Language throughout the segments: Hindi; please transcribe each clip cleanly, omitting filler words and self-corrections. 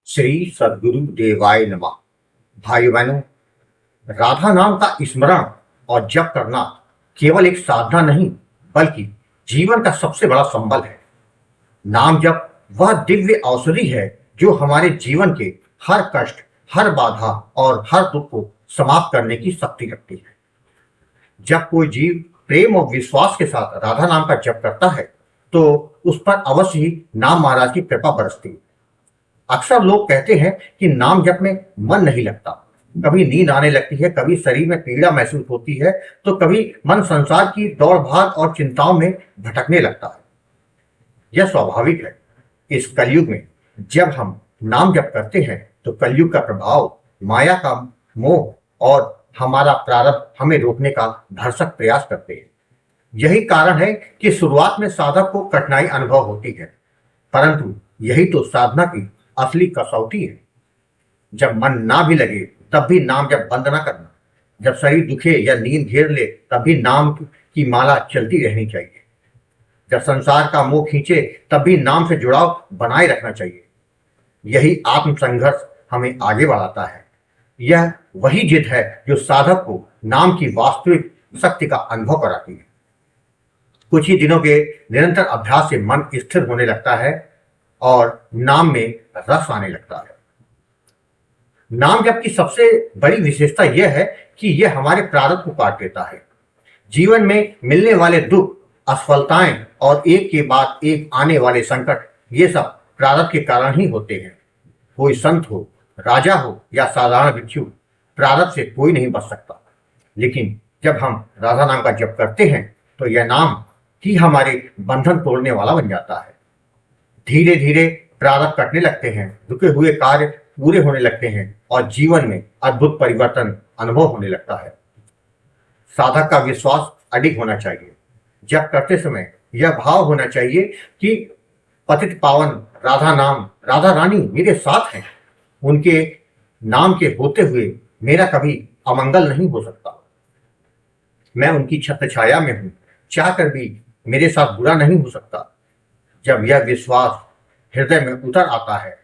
श्री सद्गुरु देवाय नमः। भाई बहनों, राधा नाम का स्मरण और जप करना केवल एक साधना नहीं बल्कि जीवन का सबसे बड़ा संबल है। नाम जप वह दिव्य औषधि है जो हमारे जीवन के हर कष्ट, हर बाधा और हर दुख को समाप्त करने की शक्ति रखती है। जब कोई जीव प्रेम और विश्वास के साथ राधा नाम का जप करता है तो उस पर अवश्य ही नाम महाराज की कृपा बरसती है। अक्सर लोग कहते हैं कि नाम जप में मन नहीं लगता, कभी नींद आने लगती है, कभी शरीर में पीड़ा महसूस होती है, तो कभी मन संसार की दौड़ भाग और चिंताओं में भटकने लगता है। यह स्वाभाविक है। इस कलयुग में जब हम नाम जप करते हैं तो कलयुग का प्रभाव, माया का मोह और हमारा प्रारब्ध हमें रोकने का भरसक प्रयास करते हैं। यही कारण है कि शुरुआत में साधक को कठिनाई अनुभव होती है, परंतु यही तो साधना की असली कसौटी है। जब मन ना भी लगे तब भी नाम जप बंद ना करना। जब शरीर दुखे या नींद घेर ले तब भी नाम की माला चलती रहनी चाहिए। जब संसार का मोह खींचे तब भी नाम से जुड़ाव बनाए रखना चाहिए। यही आत्म संघर्ष हमें आगे बढ़ाता है। यह वही जिद है जो साधक को नाम की वास्तविक शक्ति का अनुभव कराती है। कुछ ही दिनों के निरंतर अभ्यास से मन स्थिर होने लगता है और नाम में रस आने लगता है। नाम जप की सबसे बड़ी विशेषता यह है कि यह हमारे प्रारब्ध को काट देता है। जीवन में मिलने वाले दुख, असफलताएं और एक के बाद एक आने वाले संकट, ये सब प्रारब्ध के कारण ही होते हैं। कोई संत हो, राजा हो या साधारण भिक्षु, प्रारब्ध से कोई नहीं बच सकता। लेकिन जब हम राधा नाम का जप करते हैं तो यह नाम ही हमारे बंधन तोड़ने वाला बन जाता है। धीरे धीरे प्रारब्ध कटने लगते हैं, रुके हुए कार्य पूरे होने लगते हैं और जीवन में अद्भुत परिवर्तन अनुभव होने लगता है। साधक का विश्वास अडिग होना चाहिए। जप करते समय यह भाव होना चाहिए कि पतित पावन राधा नाम, राधा रानी मेरे साथ हैं। उनके नाम के होते हुए मेरा कभी अमंगल नहीं हो सकता। मैं उनकी छत्र छाया में हूं, चाहकर भी मेरे साथ बुरा नहीं हो सकता। जब यह विश्वास हृदय में उतर आता है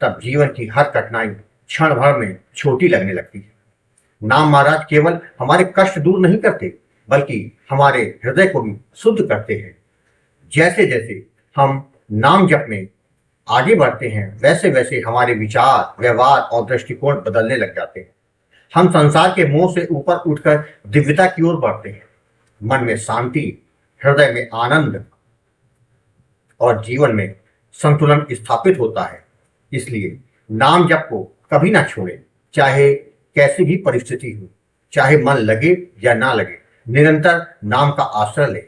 तब जीवन की हर कठिनाई क्षण भर में छोटी लगने लगती है। नाम महाराज केवल हमारे कष्ट दूर नहीं करते बल्कि हमारे हृदय को भी शुद्ध करते हैं। जैसे जैसे हम नाम जप में आगे बढ़ते हैं वैसे वैसे हमारे विचार, व्यवहार और दृष्टिकोण बदलने लग जाते हैं। हम संसार के मोह से ऊपर उठकर दिव्यता की ओर बढ़ते हैं। मन में शांति, हृदय में आनंद और जीवन में संतुलन स्थापित होता है। इसलिए नाम जप को कभी ना छोड़ें, चाहे कैसी भी परिस्थिति हो, चाहे मन लगे या ना लगे, निरंतर नाम का आश्रय लें।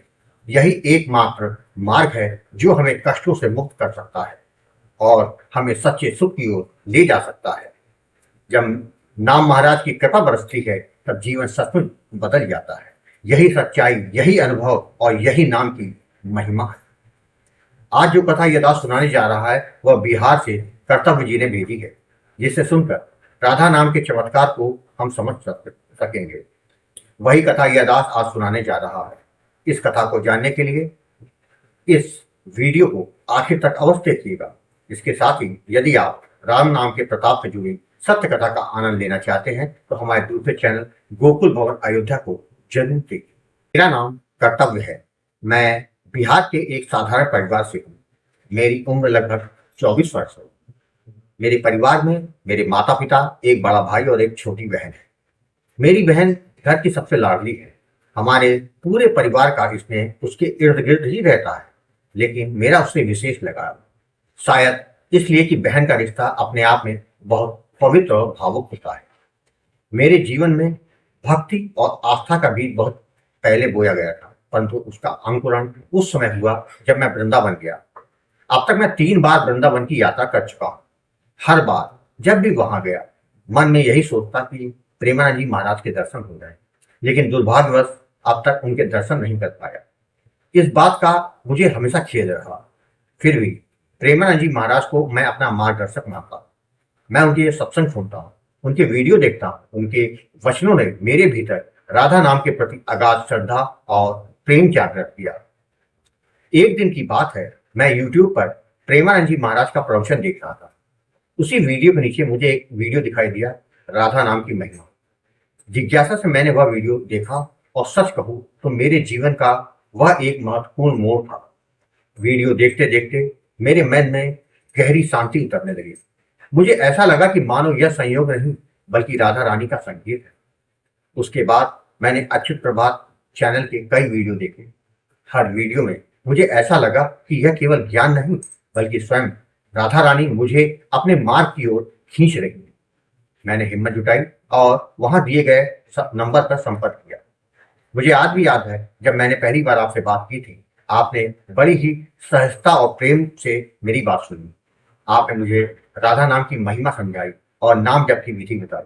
यही एकमात्र मार्ग है जो हमें कष्टों से मुक्त कर सकता है और हमें सच्चे सुख की ओर ले जा सकता है। जब नाम महाराज की कृपा बरसती है तब जीवन सचमुच बदल जाता है। यही सच्चाई, यही अनुभव और यही नाम की महिमा है। आज जो कथा यह दास सुनाने जा रहा है वह बिहार से कर्तव्य जी ने भेजी है, जिसे सुनकर राधा नाम के चमत्कार को हम समझ सकेंगे। वही कथा यह दास आज सुनाने जा रहा है। इस कथा को जानने के लिए इस वीडियो को आखिर तक अवश्य देखिएगा। इसके साथ ही यदि आप राम नाम के प्रताप से जुड़ी सत्य कथा का आनंद लेना चाहते हैं तो हमारे दूसरे चैनल गोकुल भवन अयोध्या को जरूर देखिए। मेरा नाम कर्तव्य है। मैं बिहार के एक साधारण परिवार से हूँ। मेरी उम्र लगभग 24 वर्ष है। मेरे परिवार में मेरे माता पिता, एक बड़ा भाई और एक छोटी बहन है। मेरी बहन घर की सबसे लाडली है। हमारे पूरे परिवार का स्नेह उसके इर्द गिर्द ही रहता है, लेकिन मेरा उससे विशेष लगाव, शायद इसलिए कि बहन का रिश्ता अपने आप में बहुत पवित्र और भावुक होता है। मेरे जीवन में भक्ति और आस्था का बीज बहुत पहले बोया गया था, परंतु उसका अंकुरण उस समय हुआ जब मैं वृंदावन गया। अब तक मैं 3 बार वृंदावन की यात्रा कर चुका हूँ। हर बार जब भी वहां गया मन में यही सोचता कि प्रेमानंद जी महाराज के दर्शन हो जाए, लेकिन दुर्भाग्यवश अब तक उनके दर्शन नहीं कर पाया। इस बात का मुझे हमेशा खेद रहा। फिर भी प्रेमानंद जी महाराज को मैं अपना मार्गदर्शक मानता हूँ। मैं उनके सत्संग सुनता हूँ, उनके वीडियो देखता हूँ। उनके वचनों ने मेरे भीतर राधा नाम के प्रति अगाध श्रद्धा और प्रेम जागृत किया। एक दिन की बात है, मैं YouTube पर प्रेमानंद जी महाराज का प्रवचन देख रहा था। उसी वीडियो के नीचे मुझे एक वीडियो दिखाई दिया, राधा नाम की महिमा। जिज्ञासा से मैंने वह वीडियो देखा और सच कहूं तो मेरे जीवन का वह एक महत्वपूर्ण मोड़ था। वीडियो देखते देखते मेरे मन में गहरी शांति उतरने लगी। मुझे ऐसा लगा कि मानो यह संयोग नहीं बल्कि राधा रानी का संकेत है। उसके बाद मैंने अच्युत प्रभात चैनल के कई वीडियो देखे। हर वीडियो में मुझे ऐसा लगा कि यह केवल ज्ञान नहीं बल्कि स्वयं राधा रानी मुझे अपने मार्ग की ओर खींच रही है। मैंने हिम्मत जुटाई और वहां दिए गए नंबर पर संपर्क किया। मुझे आज भी याद है जब मैंने पहली बार आपसे बात की थी, आपने बड़ी ही सहजता और प्रेम से मेरी बात सुनी। आपने मुझे राधा नाम की महिमा समझाई और नाम जप की विधि बताई।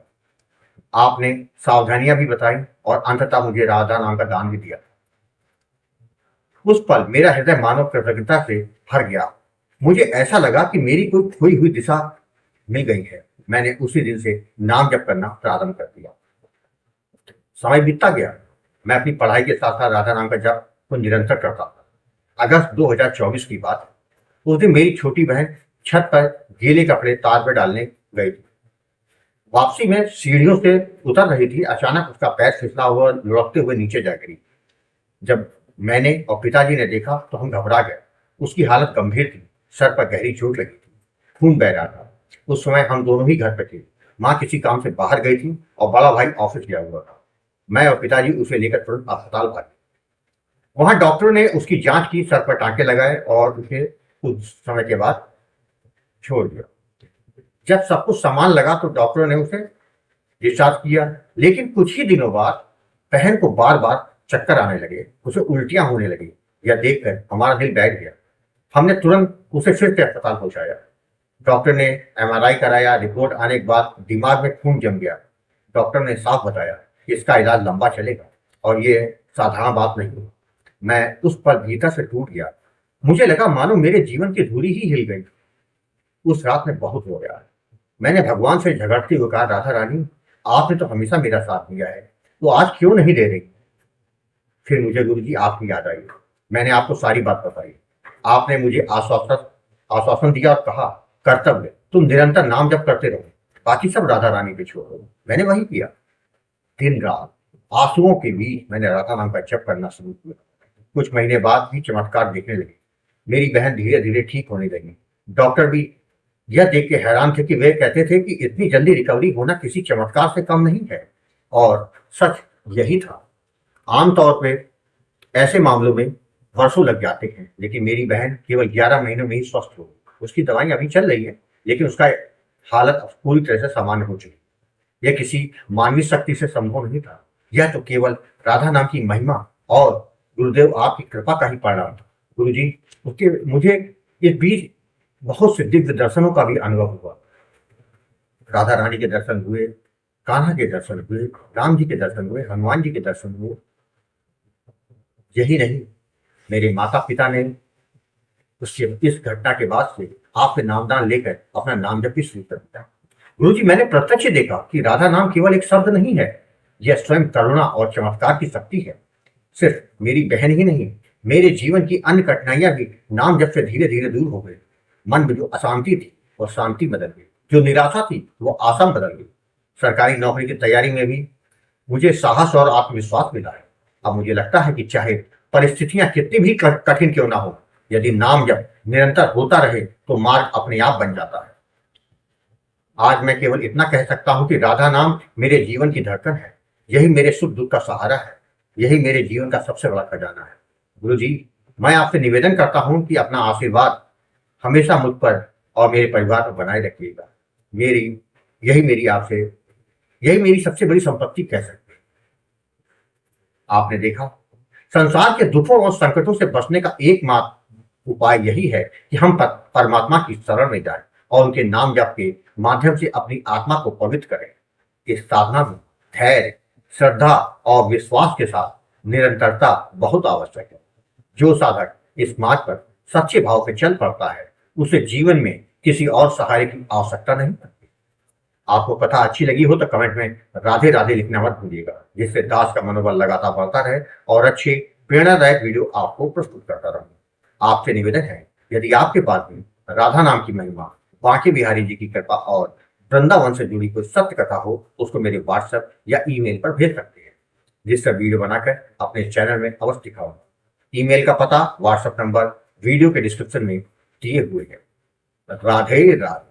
आपने सावधानियां भी बताई और अंततः मुझे राधा नाम का दान भी दिया। उस पल मेरा हृदय मानव कृतज्ञता से भर गया। मुझे ऐसा लगा कि मेरी कोई खोई हुई दिशा मिल गई है। मैंने उसी दिन से नाम जप करना प्रारंभ कर दिया। समय बीतता गया। मैं अपनी पढ़ाई के साथ साथ राधा नाम का जप को निरंतर करता था। अगस्त 2024 की बात है। उस दिन मेरी छोटी बहन छत पर गीले कपड़े तार पर डालने गई थी। वापसी में सीढ़ियों से उतर रही थी, अचानक उसका पैर फिसला हुआ लुढ़कते हुए नीचे जा गिरी। जब मैंने और पिताजी ने देखा तो हम घबरा गए। उसकी हालत गंभीर थी, सर पर गहरी चोट लगी थी, खून बह रहा था। उस समय हम दोनों ही घर पर थे। माँ किसी काम से बाहर गई थी और बड़ा भाई ऑफिस गया हुआ था। मैं और पिताजी उसे लेकर तुरंत अस्पताल भागे। वहां डॉक्टरों ने उसकी जांच की, सर पर टांके लगाए और उसे कुछ समय के बाद छोड़ दिया। जब सब कुछ सामान लगा तो डॉक्टरों ने उसे डिस्चार्ज किया, लेकिन कुछ ही दिनों बाद बहन को बार बार चक्कर आने लगे, उसे उल्टियां होने लगी। यह देखकर हमारा दिल बैठ गया। हमने तुरंत उसे फिर से अस्पताल पहुंचाया। डॉक्टर ने एमआरआई कराया। रिपोर्ट आने के बाद दिमाग में खून जम गया। डॉक्टर ने साफ बताया कि इसका इलाज लंबा चलेगा और ये साधारण बात नहीं। मैं उस पल भीतर से टूट गया। मुझे लगा मानो मेरे जीवन की धुरी ही हिल गई। उस रात में बहुत रो गया। मैंने भगवान से झगड़ते हुए कहा, राधा रानी, आपने तो हमेशा मेरा साथ दिया है, तो आज क्यों नहीं दे रही? फिर मुझे गुरुजी आपकी याद आई। मैंने आपको सारी बात बताई। आपने मुझे आश्वासन दिया और कहा, कर्तव्य तुम निरंतर नाम जप करते रहो, बाकी सब राधा रानी पे छोड़ो। मैंने वही किया। दिन रात आंसुओं के बीच मैंने राधा नाम का जप करना शुरू किया। कुछ महीने बाद भी चमत्कार दिखने लगे। मेरी बहन धीरे धीरे ठीक होने लगी। डॉक्टर भी यह देख के हैरान थे कि वे कहते थे कि इतनी जल्दी रिकवरी होना किसी चमत्कार से कम नहीं है। और सच यही था। आमतौर पे ऐसे मामलों में वर्षों लग जाते हैं, लेकिन मेरी बहन केवल 11 महीनों में ही स्वस्थ हो गई। उसकी दवाई अभी चल रही है, लेकिन उसका हालत अब पूरी तरह से सामान्य हो चुकी। यह किसी मानवीय शक्ति से संभव नहीं था। यह तो केवल राधा नाम की महिमा और गुरुदेव आपकी कृपा का ही परिणाम था। गुरु जी, उसके मुझे इस बीच बहुत से दिव्य दर्शनों का भी अनुभव हुआ। राधा रानी के दर्शन हुए, कान्हा के दर्शन हुए, राम जी के दर्शन हुए, हनुमान जी के दर्शन हुए। यही नहीं, मेरे माता पिता ने उसके इस घटना के बाद से आपसे नामदान लेकर अपना नाम जप भी शुरू कर दिया। गुरु जी, मैंने प्रत्यक्ष देखा कि राधा नाम केवल एक शब्द नहीं है, यह स्वयं करुणा और चमत्कार की शक्ति है। सिर्फ मेरी बहन ही नहीं, मेरे जीवन की अन्य कठिनाइयां भी नाम जप से धीरे धीरे दूर हो गई। मन में जो अशांति थी वो शांति बदल गई, जो निराशा थी वो आशा बदल गई। सरकारी नौकरी की तैयारी में भी मुझे साहस और आत्मविश्वास मिला है। अब मुझे लगता है कि चाहे परिस्थितियां कितनी भी कठिन क्यों ना हो, यदि नाम जप निरंतर होता रहे तो मार्ग अपने आप बन जाता है। आज मैं केवल इतना कह सकता हूं कि राधा नाम मेरे जीवन की धड़कन है। यही मेरे सुख दुख का सहारा है। यही मेरे जीवन का सबसे बड़ा खजाना है। गुरु जी, मैं आपसे निवेदन करता हूं कि अपना आशीर्वाद हमेशा मुझ पर और मेरे परिवार पर बनाए रखिएगा। मेरी यही मेरी सबसे बड़ी संपत्ति कह सकते हैं। आपने देखा, संसार के दुखों और संकटों से बचने का एकमात्र उपाय यही है कि हम परमात्मा की शरण में जाएं और उनके नाम जप के माध्यम से अपनी आत्मा को पवित्र करें। इस साधना में धैर्य, श्रद्धा और विश्वास के साथ निरंतरता बहुत आवश्यक है। जो साधक इस मार्ग पर सच्चे भाव से चल पड़ता है, उसे जीवन में किसी और सहारे की आवश्यकता नहीं पड़ती। आपको कथा अच्छी लगी हो तो कमेंट में राधे राधे लिखना मत भूलिएगा, जिससे दास का मनोबल लगातार बढ़ता रहे और अच्छे प्रेरणादायक वीडियो आपको प्रस्तुत करता रहूं। आपसे निवेदन है, यदि आपके पास भी राधा नाम की महिमा बांके बिहारी जी की कृपा और वृंदावन से जुड़ी कोई सत्य कथा हो तो उसको मेरे व्हाट्सएप या ईमेल पर भेज सकते हैं, जिससे वीडियो बनाकर अपने चैनल में अवश्य दिखाऊंगा। ईमेल का पता, व्हाट्सएप नंबर वीडियो के डिस्क्रिप्शन में दिए हुए हैं। राधे राधे।